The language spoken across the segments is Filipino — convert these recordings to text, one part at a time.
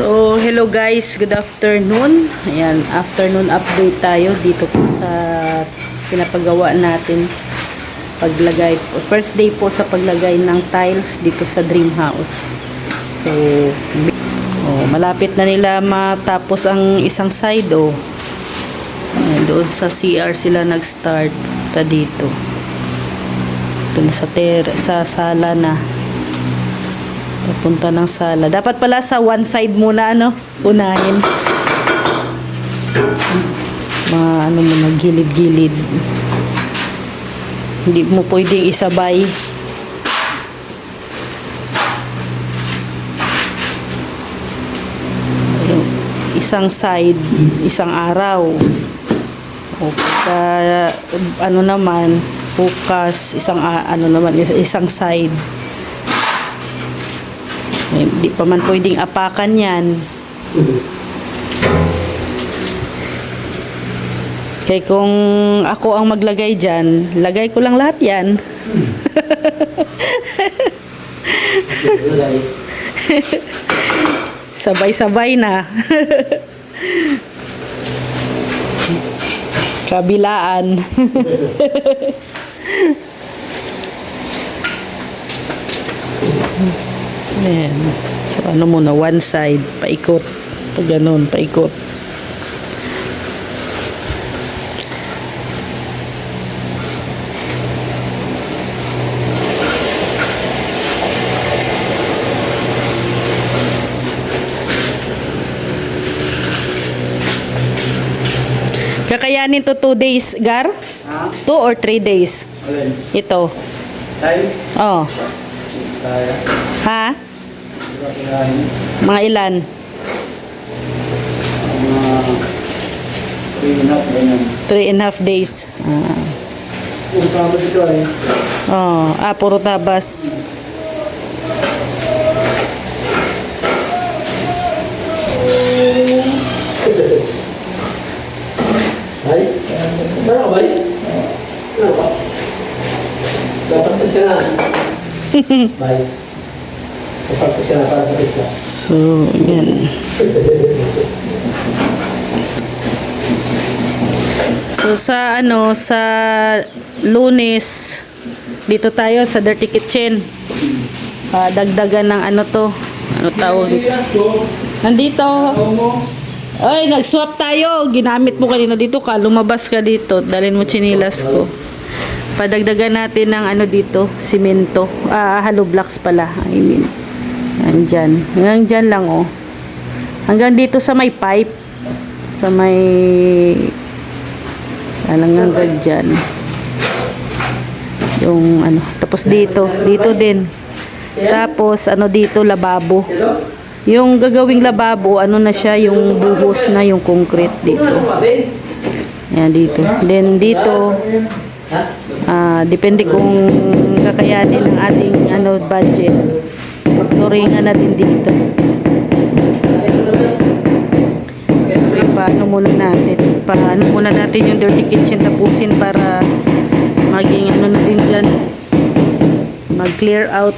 So, hello guys, good afternoon. Ayan, afternoon update tayo dito po sa pinapagawa natin paglagay. First day po sa paglagay ng tiles dito sa dream house. So, malapit na nila matapos ang isang side Ayan, doon sa CR sila nag-start dito. Ito na sa sala na. Papunta ng sala. Dapat pala sa one side muna, unahin. Mga muna, gilid-gilid. Hindi mo pwedeng isabay. Isang side, isang araw. O pagka, naman, bukas, isang side. Hindi pa man pwedeng apakan yan. Kaya kung ako ang maglagay dyan, lagay ko lang lahat yan. Sabay-sabay na. Kabilaan. Ayan. So, muna, one side, paikot. Pag ganun, paikot. Kakayanin to 2 days, Gar? 2 or 3 days? Ito. Tiles? Oh. Ha? Mga ilan? 3.5 days. Puro tabas ito Puro tabas. Ay? Ano ba? Ano ba? Dapat kasi na. Bye. Dapat kasi na para sa isa. So, yan. So, sa Lunes, dito tayo sa Dirty Kitchen. Dagdagan ng tawag? Nandito. Ay, nag-swap tayo. Ginamit mo kanina dito ka. Lumabas ka dito. Dalhin mo chinilas ko. Padagdagan natin ng dito. Simento. Hollow blocks pala. I mean. Andyan. Hanggang dyan lang Hanggang dito sa may pipe. Sa may hanggang dyan. Yung Tapos dito. Dito din. Tapos dito lababo. Yung gagawing lababo, na siya, yung buhos na, yung concrete dito. Yan, dito. Then, dito, depende kung kakayanin ng ating, budget. Turingan na din dito. Paano muna natin yung dirty kitchen tapusin para maging, na din dyan. Mag-clear out.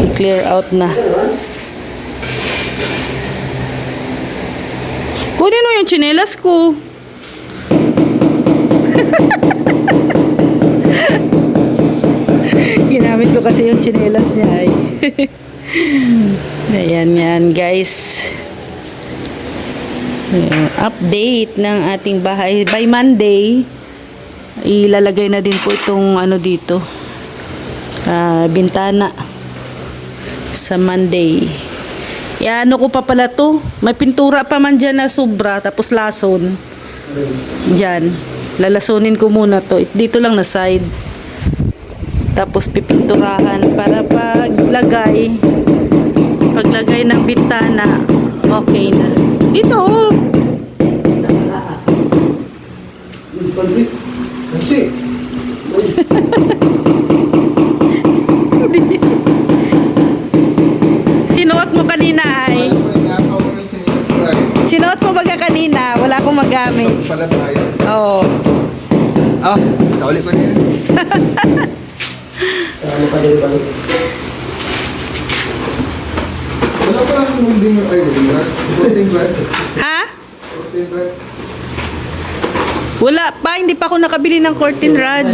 I-clear out na. Kunin mo yung tsinelas ko. Ginamit ko kasi yung tsinelas niya Ayan yan guys. Update ng ating bahay. By Monday, ilalagay na din po itong dito. Bintana. Sa Monday. Ko pa pala to. May pintura pa man dyan na sobra. Tapos lason. Dyan. Lalasunin ko muna to. Dito lang na side. Tapos pipinturahan para paglagay ng bintana. Okay na. Dito. Pansit. Sinuot mo kanina Sinuot mo baga kanina? Wala akong magamit. Pala tayo. Oo. Kauli ko niya. Ano pa din balik? Wala pa lang holding ay holding rod. Holding rod. Ha? Holding rod. Wala pa, hindi pa ako nakabili ng curtain rod.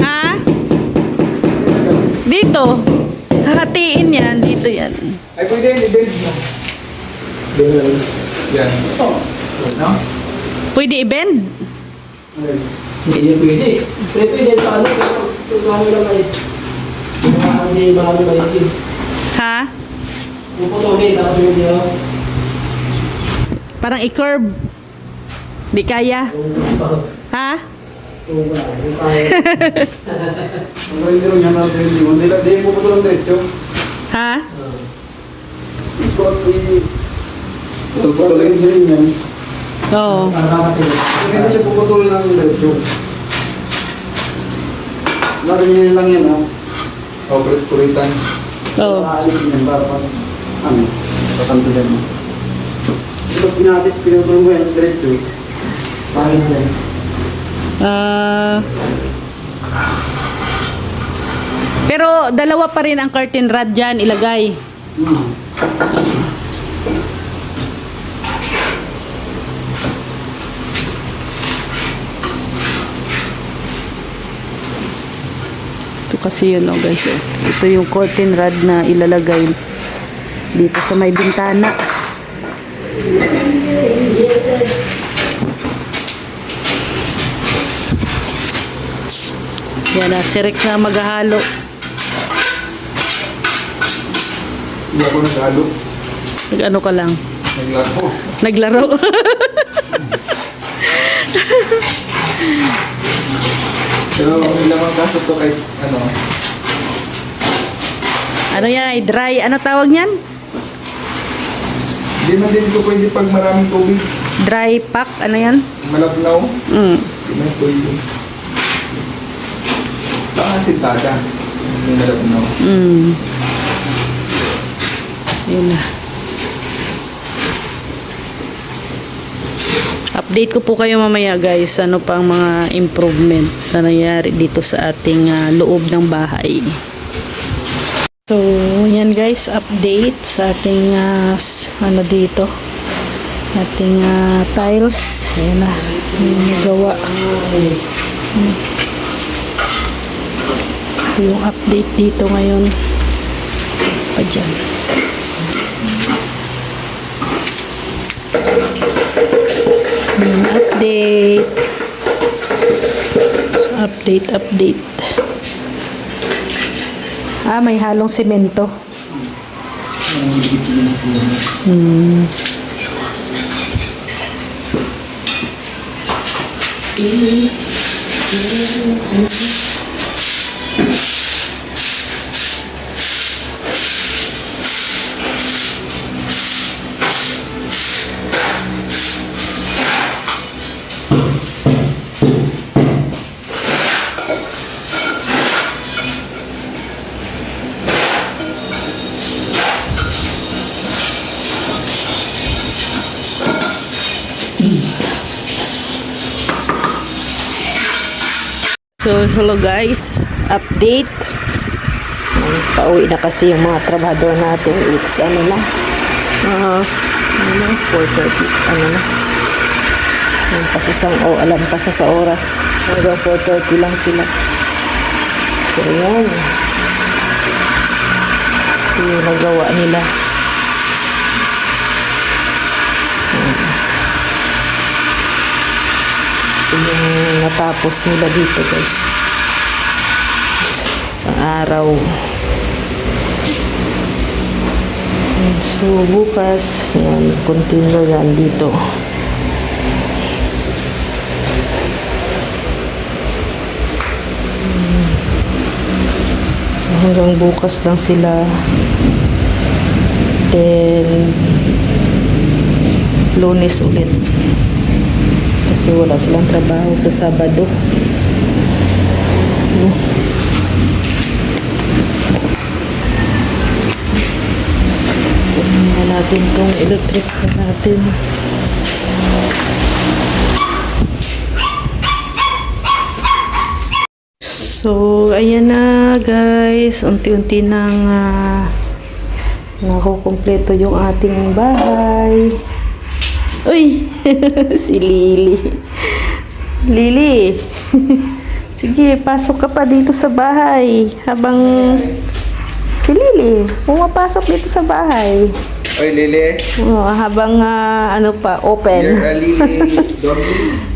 Ha? Dito. Hahatiin yan. Dito yan. Ay pwede yun, i-bend mo. Yan. No? Pwede i-bend? Hindi pwede. Pwede sa ano, pero marami lang kayo. Marami kayo. Ha? Puputulin, tapos yung video. Parang i-curve. Di kaya. Ha? Yung kaya. Ang hindi rin yan nasa hindi. Hindi mo puto lang diretso. Ha? Ikot putulin din yan. Oo. Hindi siya puputulin lang diretso. Narinig lang yan ha. O, kulitan. Oo. Aalisin yan para pag ano, pakantulan mo. Ito pinatit, pinutulong mo yan diretso. Parang yan. Pero dalawa pa rin ang curtain rod dyan ilagay. Ito kasi yun, oh guys. Oh. Ito yung curtain rod na ilalagay dito sa may bintana. Yan na, si Rex na maghahalo. Hindi ako nag-alo. Nag-ano ka lang? Naglaro. Naglaro. Pero ilang ang kaso to kahit ano. Ano yan? Ay, dry. Ano tawag niyan? Hindi na din ito pwede pag maraming tubig. Dry pack. Ano yan? Malabnaw. Mm. Hindi na pwede. Baka sintada. Hindi malabnaw. Mm. Yun na. Update ko po kayo mamaya guys. Ano pang mga improvement na nangyari dito sa ating loob ng bahay. So, yan guys, update sa ating ano dito, ating tiles. Ayan na, yung nagawa. Ito yung update dito ngayon. Pa dyan. Yung update. Update. May halong semento. So, hello guys. Update. Pauwi na kasi yung mga trabador natin. It's ano na. 4:30. Ano na. Alam pa sa oras. Hanggang 4:30 lang sila. So, yan. Ito yung nagawa nila. Yung natapos nila dito guys sa araw. So bukas yan, continue yan dito. So hanggang bukas lang sila, then Lunes ulit kasi wala silang trabaho sa Sabado. Kunin natin tong electric fan natin. So, ayan na guys. Unti-unti nang nakukumpleto yung ating bahay. Uy! Si Lily. Lily! Sige, pasok ka pa dito sa bahay. Habang si Lily, pumapasok dito sa bahay. Oy, Lili. Oh, habang ano pa, open. You're a Lili. Doggy.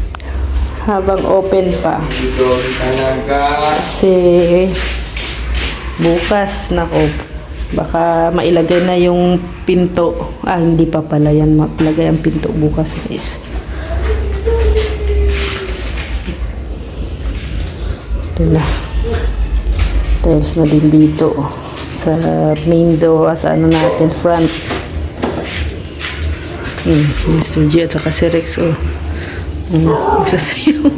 Habang open pa. Doggy talaga. Kasi bukas, nako, baka mailagay na yung pinto. Hindi pa pala yan mailagay ang pinto bukas, guys. Ito na. Tiles na din dito sa main door, sa ano natin, front. Mr. G at saka si Rex, oh. Magsasayaw.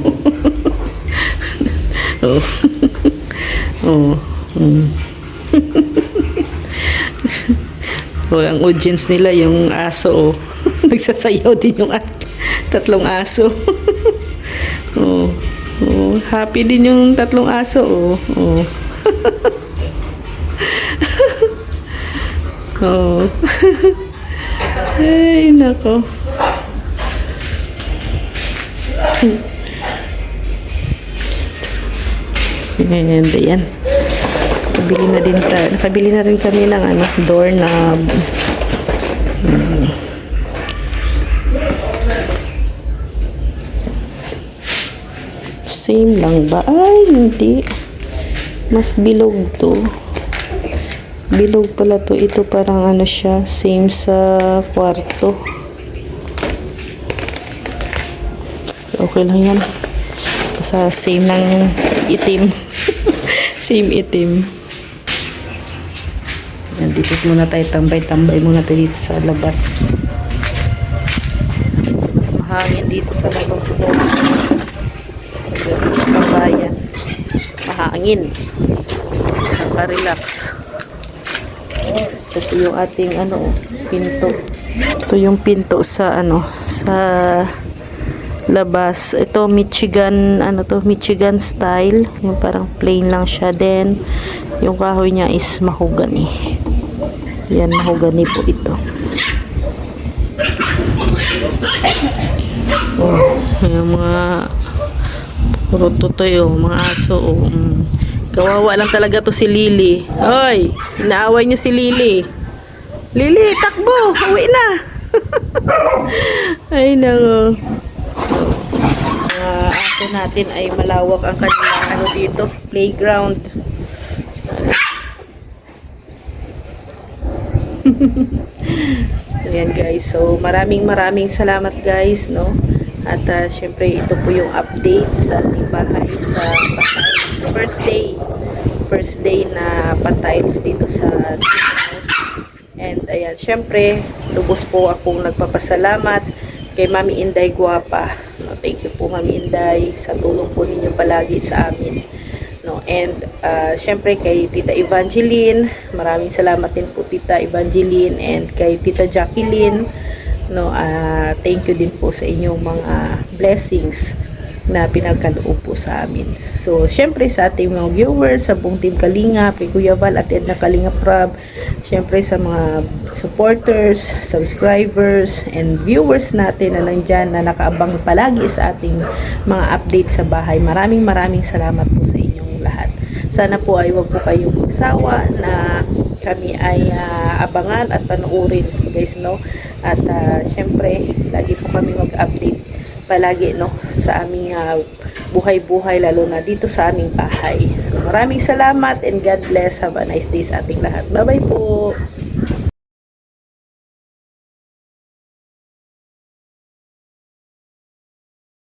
Oh. Oh. Oh, ang audience nila yung aso, oh. Nagsasayaw din yung tatlong aso. Oh. Oh, happy din yung tatlong aso, oh. Oh. Oh. Ay, nako. And ayan. Nakabili na rin kami ng doorknob. Same lang ba? Ay, hindi. Mas bilog to. Bilog pala to. Ito parang ano siya. Same sa kwarto. Okay lang yan. Basta same ng itim. Same itim. Yan, dito muna tayo. Tambay-tambay muna tayo dito sa labas. Mas mahangin dito sa labas. Kabayan. Mahangin. Nakarelax. Ito yung ating pinto. Ito yung pinto sa sa labas. Ito Michigan, Michigan style. Yung parang plain lang siya. Then yung kahoy niya is mahogany. Yan, mahogany po ito. Oh, yung mga puro tutoy, mga aso, Kawawa lang talaga to si Lily. Hoy, inaaway niyo si Lily. Lily, takbo! Uwi na! Ay, nako. Aso natin ay malawak ang kanilang dito, playground. So, yan guys. So, maraming salamat guys, no? At syempre, ito po yung update sa ating bahay sa patiles. First day na patiles dito sa house. And ayan, syempre, lubos po akong nagpapasalamat kay Mami Inday Guapa. No, thank you po Mami Inday sa tulong po ninyo palagi sa amin. No, and syempre kay Tita Evangeline, maraming salamat din po Tita Evangeline, and kay Tita Jacqueline. No, thank you din po sa inyong mga blessings na pinagkaloob po sa amin. So, syempre sa ating mga viewers, sa buong Team Kalinga, kay Kuya Val at Edna Kalinga Prab, syempre sa mga supporters, subscribers, and viewers natin na nandyan na nakaabang palagi sa ating mga updates sa bahay. Maraming salamat po sa inyong lahat. Sana po ay wag po kayong magsawa na kami ay abangan at panuorin guys, no? At syempre lagi po kami mag-update palagi, no, sa aming buhay-buhay, lalo na dito sa aming bahay. So maraming salamat and God bless. Have a nice day sa ating lahat. Bye bye po.